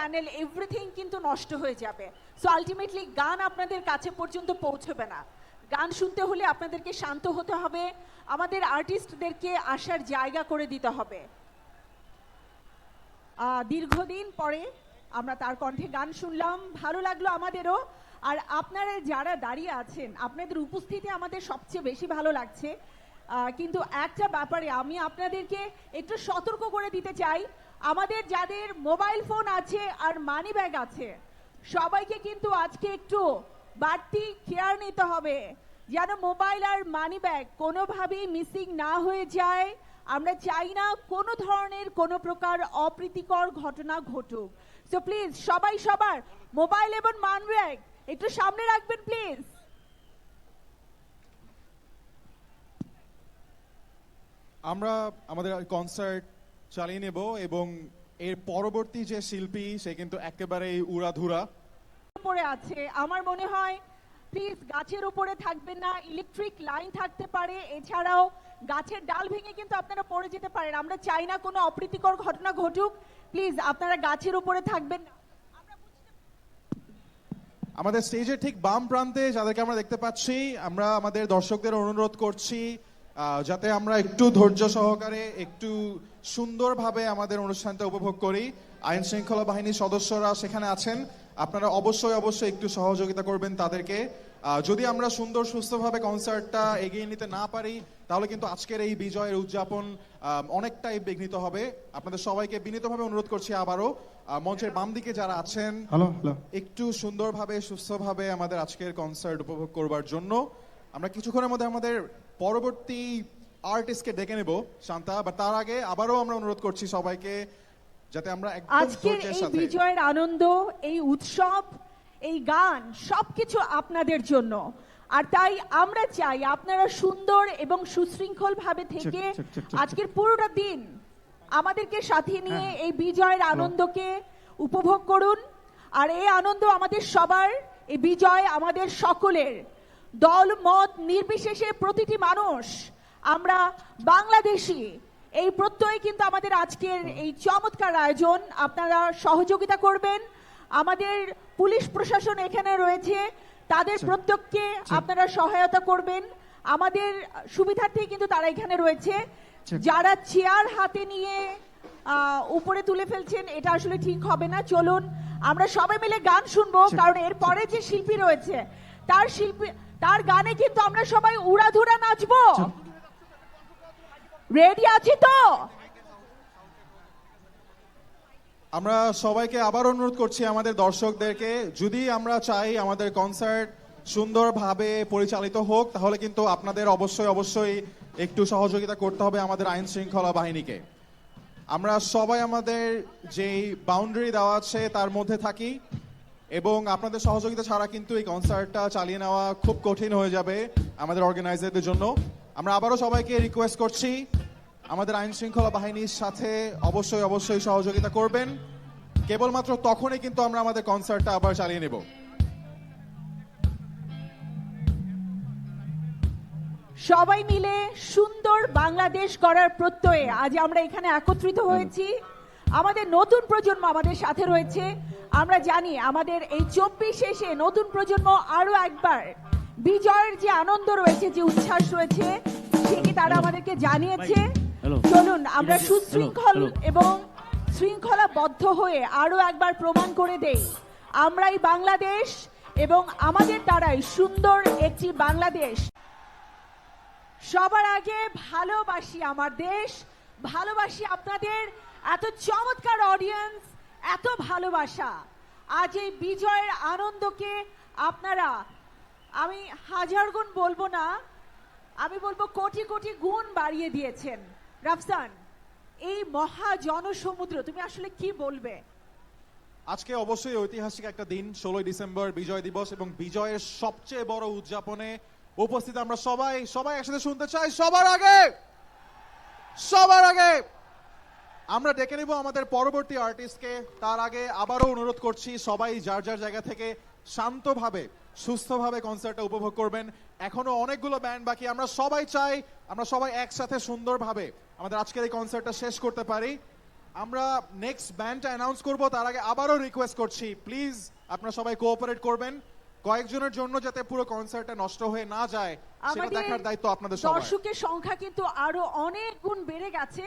Panel everything কিন্তু নষ্ট হয়ে যাবে। সো আলটিমেটলি গান আপনাদের কাছে পর্যন্ত পৌঁছবে না। গান শুনতে হলে আপনাদেরকে শান্ত হতে হবে, আমাদের আর্টিস্টদেরকে আসার জায়গা করে দিতে হবে। দীর্ঘদিন পরে আমরা তার কণ্ঠে গান শুনলাম, ভালো লাগলো আমাদেরও। আর আপনারা যারা দাঁড়িয়ে আছেন, আপনাদের উপস্থিতি আমাদের সবচেয়ে বেশি ভালো লাগছে। কিন্তু একটা ব্যাপারে আমি আপনাদেরকে একটু সতর্ক করে দিতে চাই, আমাদের যাদের মোবাইল ফোন আছে আর মানি ব্যাগ আছে, সবাইকে কিন্তু আজকে একটু বাড়তি কেয়ার নিতে হবে যেন মোবাইল আর মানি ব্যাগ কোনোভাবেই মিসিং না হয়ে যায়। আমরা চাই না কোনো ধরনের কোনো প্রকার অপ্রীতিকর ঘটনা ঘটুক। সো প্লিজ সবাই সবার মোবাইল এবং মানি ব্যাগ একটু সামনে রাখবেন প্লিজ। আমরা আমাদের কনসার্ট চালিয়ে নেব এবং এর পরবর্তী যে শিল্পী সে কিন্তু একেবারেই উড়াধুরা উপরে আছে। আমার মনে হয় প্লিজ গাছের উপরে থাকবেন না, ইলেকট্রিক লাইন থাকতে পারে, এছাড়াও গাছের ডাল ভেঙে কিন্তু আপনারা পড়ে যেতে পারেন। আমরা চাই না কোনো অপ্রীতিকর ঘটনা ঘটুক, প্লিজ আপনারা গাছের উপরে থাকবেন না। আমাদের স্টেজের ঠিক বাম প্রান্তে যাদেরকে আমরা দেখতে পাচ্ছি, আমরা আমাদের দর্শকদের অনুরোধ করছি যাতে আমরা একটু ধৈর্য সহকারে একটু সুন্দরভাবে আমাদের অনুষ্ঠানটা উপভোগ করি। আইন শৃঙ্খলা বাহিনীর সদস্যরা সেখানে আছেন, আপনারা অবশ্যই একটু সহযোগিতা করবেন তাদেরকে। যদি আমরা সুন্দর সুস্থভাবে কনসার্টটা এগিয়ে নিতে না পারি তাহলে কিন্তু আজকের এই বিজয়ের উদযাপন অনেকটাই বিঘ্নিত হবে। আপনাদের সবাইকে বিনীতভাবে অনুরোধ করছি আবারও মঞ্চের বাম দিকে যারা আছেন একটু সুন্দরভাবে সুস্থভাবে আমাদের আজকের কনসার্ট উপভোগ করবার জন্য। আমরা কিছুক্ষণের মধ্যে আমাদের পরবর্তী আর্টিস্টকে ডেকে নেব শান্তা, বাট তার আগে আবারও আমরা অনুরোধ করছি সবাইকে যাতে আমরা আজকের এই বিজয়ের আনন্দ, এই উৎসব, এই গান সবকিছু আপনাদের জন্য। আর তাই আমরা চাই আপনারা সুন্দর এবং সুশৃঙ্খল ভাবে থেকে আজকের পুরোটা দিন আমাদেরকে সাথে নিয়ে এই বিজয়ের আনন্দকে উপভোগ করুন। আর এই আনন্দ আমাদের সবার, এই বিজয় আমাদের সকলের। দল মত নির্বিশেষে প্রতিটি মানুষ আমরা বাংলাদেশি, এই প্রত্যয় কিন্তু আমাদের আজকের এই চমৎকার আয়োজন। আপনারা সহযোগিতা করবেন, আমাদের পুলিশ প্রশাসন এখানে রয়েছে, তাদের প্রত্যেককে আপনারা সহায়তা করবেন। আমাদের সুবিধার্থে কিন্তু তারা এখানে রয়েছে। যারা চেয়ার হাতে নিয়ে উপরে তুলে ফেলছেন এটা আসলে ঠিক হবে না। চলুন আমরা সবাই মিলে গান শুনবো, কারণ এর পরে যে শিল্পী রয়েছে তার গানে কিন্তু আমরা সবাই উড়াধুরা নাচবো। রেডি আছি তো? আমরা সবাইকে আবার অনুরোধ করছি আমাদের দর্শকদেরকে, যদি আমরা চাই আমাদের কনসার্ট সুন্দরভাবে পরিচালিত হোক তাহলে কিন্তু আপনাদের অবশ্যই একটু সহযোগিতা করতে হবে আমাদের আইন শৃঙ্খলা বাহিনীকে। আমরা সবাই আমাদের যেই বাউন্ডারি দেওয়া আছে তার মধ্যে থাকি এবং আপনাদের সহযোগিতা ছাড়া কিন্তু এই কনসার্টটা চালিয়ে নেওয়া খুব কঠিন হয়ে যাবে আমাদের অর্গানাইজারদের জন্য। আমরা আবারও সবাইকে রিকোয়েস্ট করছি আমাদের আইন শৃঙ্খলা বাহিনীর সাথে অবশ্যই সহযোগিতা করবেন। কেবলমাত্র তখনই কিন্তু আমরা আমাদের কনসার্টটা আবার চালিয়ে নেব। সবাই মিলে সুন্দর বাংলাদেশ গড়ার প্রত্যয়ে আজ আমরা এখানে একত্রিত হয়েছি। আমাদের নতুন প্রজন্ম আমাদের সাথে রয়েছে। আমরা জানি আমাদের এই 24 শেষে নতুন প্রজন্ম আরো একবার বিজয়ের যে আনন্দ রয়েছে, যে উচ্ছ্বাস রয়েছে, সেটি তারা আমাদেরকে জানিয়েছে। চলুন আমরা সুশৃঙ্খল এবং শৃঙ্খলাবদ্ধ হয়ে আরো একবার প্রমাণ করে দেই আমরাই বাংলাদেশ এবং আমাদের দ্বারাই সুন্দর একটি বাংলাদেশ। সবার আগে ভালোবাসি আমার দেশ, ভালোবাসি আপনাদের এত চমৎকার অডিয়েন্স, এত ভালোবাসা। আজ এই বিজয়ের আনন্দকে আপনারা, আমি হাজার গুণ বলবো না, আমি বলবো কোটি কোটি গুণ বাড়িয়ে দিয়েছেন। রাফসান, এই মহা জনসমুদ্র তুমি আসলে কি বলবে? আজকে অবশ্যই ঐতিহাসিক একটা দিন, 16 ডিসেম্বর বিজয় দিবস, এবং বিজয়ের সবচেয়ে বড় উদযাপনে উপস্থিত আমরা সবাই একসাথে শুনতে চাই। সবার আগে আমরা ডেকে নিব আমাদের পরবর্তী আর্টিস্টকে। তার আগে আবারও অনুরোধ করছি সবাই যার জায়গা থেকে শান্তভাবে সুস্থভাবে কনসার্টটা উপভোগ করবেন। এখনো অনেকগুলো ব্যান্ড বাকি, আমরা সবাই চাই আমরা সবাই একসাথে সুন্দরভাবে আমাদের আজকের এই কনসার্টটা শেষ করতে পারি। আমরা নেক্সট ব্যান্ডটা অ্যানাউন্স করব তার আগে আবারও রিকোয়েস্ট করছি প্লিজ আপনারা সবাই কোঅপারেট করবেন কয়েকজনের জন্য যাতে পুরো কনসার্টটা নষ্ট হয়ে না যায় সেটা দেখার দায়িত্ব আপনাদের সবার। দর্শকের সংখ্যা কিন্তু আরো অনেক গুণ বেড়ে গেছে,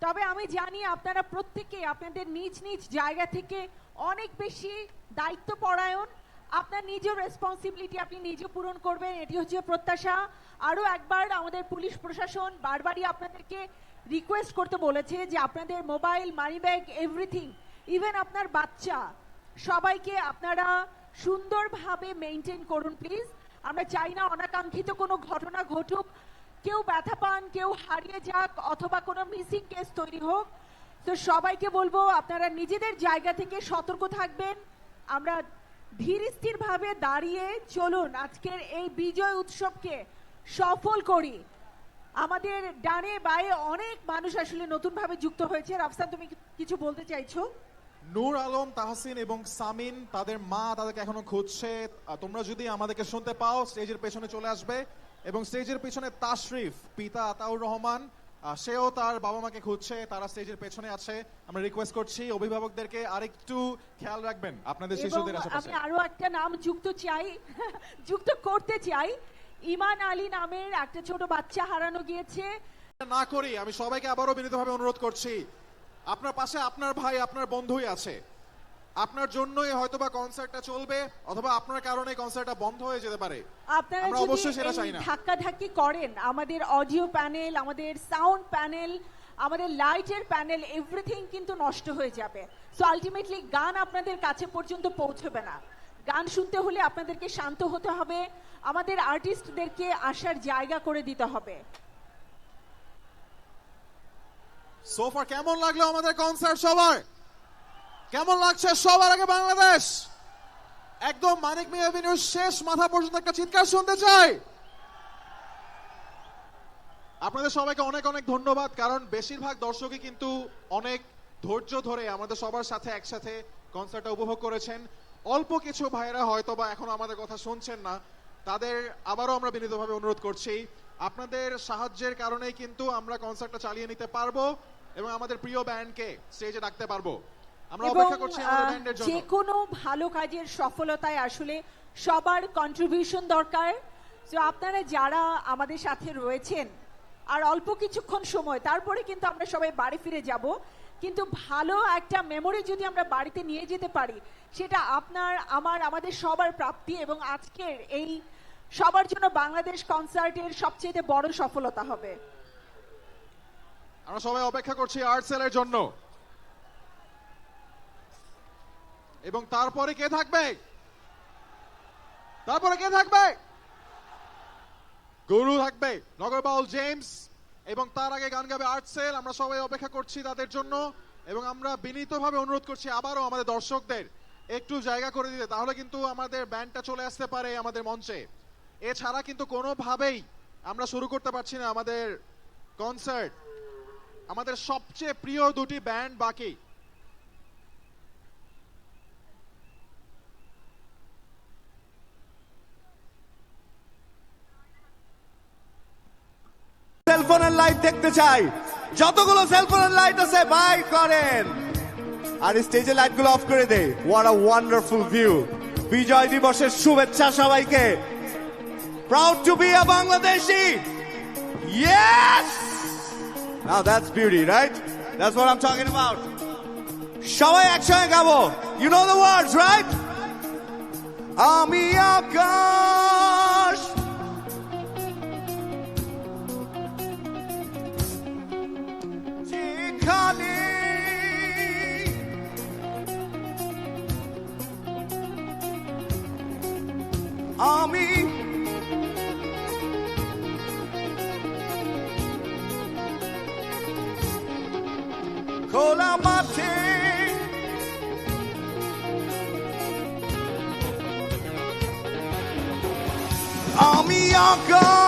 তবে আমি জানি আপনারা প্রত্যেকে আপনাদের নিজ নিজ জায়গা থেকে অনেক বেশি দায়িত্বপরায়ণ। আপনার নিজের রেসপন্সিবিলিটি আপনি নিজে পূরণ করবেন, এটি হচ্ছে প্রত্যাশা। আরো একবার আমাদের পুলিশ প্রশাসন বারবারই আপনাদেরকে রিকোয়েস্ট করতে বলেছে যে আপনাদের mobile, money bag, everything, even আপনার বাচ্চা, সবাইকে আপনারা সুন্দরভাবে মেনটেন করুন প্লিজ। আমরা চাই না অনাকাঙ্ক্ষিত কোনো ঘটনা ঘটুক, কেউ ব্যথা পান, কেউ হারিয়ে যাক, অথবা কোনো মিসিং কেস তৈরি হোক। তো সবাইকে বলবো আপনারা নিজেদের জায়গা থেকে সতর্ক থাকবেন। আমরা ধীর স্থির ভাবে দাঁড়িয়ে চলুন আজকের এই বিজয় উৎসবকে সফল করি। আমাদের ডানে বায়ে অনেক মানুষ আসলে নতুন ভাবে যুক্ত হয়েছে। রাফসান, তুমি কিছু বলতে চাইছো? নূর আলম, তাহসিন এবং সামিন তাদের মা তাদেরকে এখনো খুঁজছে। তোমরা যদি আমাদেরকে শুনতে পাও স্টেজের পেছনে চলে আসবে এবং স্টেজের পেছনে তাশরিফ পিতা আতাউর রহমান সেও তার বাবা মাকে খুঁজছে, তারা স্টেজের পেছনে আছে। আমরা রিকোয়েস্ট করছি অভিভাবকদেরকে আরেকটু খেয়াল রাখবেন আপনাদের শিশুদের আমি আশেপাশে। আরো একটা নাম যুক্ত করতে চাই। ইমান আলী নামের একটা ছোট বাচ্চা হারানো গিয়েছে। না করি আমি সবাইকে আবারও বিনীতভাবে অনুরোধ করছি, আপনার পাশে আপনার ভাই, আপনার বন্ধুই আছে। আপনার জন্যই হয়তোবা কনসার্টটা চলবে, অথবা আপনার কারণে কনসার্টটা বন্ধ হয়ে যেতে পারে। আপনারা আমরা যদি অবশ্যই সেটা চাই এই না। ধাক্কাধাক্কি করেন, আমাদের অডিও প্যানেল, আমাদের সাউন্ড প্যানেল, আমাদের লাইটের প্যানেল, এভরিথিং কিন্তু নষ্ট হয়ে যাবে। সো আলটিমেটলি গান আপনাদের কাছে পর্যন্ত পৌঁছবে না। গান শুনতে হলে আপনাদেরকে শান্ত হতে হবে, আমাদের আর্টিস্টদেরকে আসার জায়গা করে দিতে হবে। সোফার কেমন লাগলো আমাদের কনসার্ট? সবার কেমন লাগছে? সবার আগে বাংলাদেশ একদম মানিক মিয়া এভিনিউর শেষ মাথা পর্যন্ত একটা চিৎকার শুনতে চাই। আপনাদের সবাইকে অনেক অনেক ধন্যবাদ, কারণ বেশিরভাগ দর্শকই কিন্তু অনেক ধৈর্য ধরে আমাদের সবার সাথে একসাথে কনসার্টটা উপভোগ করেছেন। অল্প কিছু ভাইরা হয়তো বা এখন আমাদের কথা শুনছেন না, তাদের আবারও আমরা বিনীতভাবে অনুরোধ করছি, আপনাদের সাহায্যের কারণেই কিন্তু আমরা কনসার্টটা চালিয়ে নিতে পারবো এবং আমাদের প্রিয় ব্যান্ডকে স্টেজে ডাকতে পারবো। আমরা অপেক্ষা করছি আমাদের ব্যান্ডের জন্য। যে কোনো ভালো কাজের সফলতায় আসলে সবার কন্ট্রিবিউশন দরকার। তো আপনারা যারা আমাদের সাথে রয়েছেন, আর অল্প কিছুক্ষণ সময়, তারপরে কিন্তু আমরা সবাই বাড়ি ফিরে যাব। কিন্তু ভালো একটা মেমোরি যদি আমরা বাড়িতে নিয়ে যেতে পারি, সেটা আপনার, আমার, আমাদের সবার প্রাপ্তি। এবং আজকের এই সবার জন্য বাংলাদেশ কনসার্টের সবচেয়ে বড় সফলতা হবে। আমরা সবাই অপেক্ষা করছি আর্টসেলের জন্য। এবং তারপরে কে থাকবে? গুরু থাকবে, নগরবাউল জেমস, এবং তার আগে গান গাবে আর্টসেল। আমরা সবাই অপেক্ষা করছি তাদের জন্য এবং আমরা বিনীতভাবে অনুরোধ করছি আবারও আমাদের দর্শকদের একটু জায়গা করে দিতে, তাহলে কিন্তু আমাদের ব্যান্ডটা চলে আসতে পারে আমাদের মঞ্চে। এছাড়া কিন্তু কোনোভাবেই আমরা শুরু করতে পারছি না আমাদের কনসার্ট। আমাদের সবচেয়ে প্রিয় দুটি ব্যান্ড বাকি। সেলফোনের লাইট দেখতে চাই, যতগুলো সেলফোনের লাইট আছে বাই করেন, আর স্টেজের লাইট গুলো অফ করে দে। What a wonderful view. বিজয় দিবসের শুভেচ্ছা সবাইকে। Proud to be a Bangladeshi. Yes, now that's beauty, right? That's what I am talking about. সবাই একসঙ্গে গাবো। You know the words, right? আমি আকাশ, যেখানে আমি খোলা মাঠে আমি আকাশ।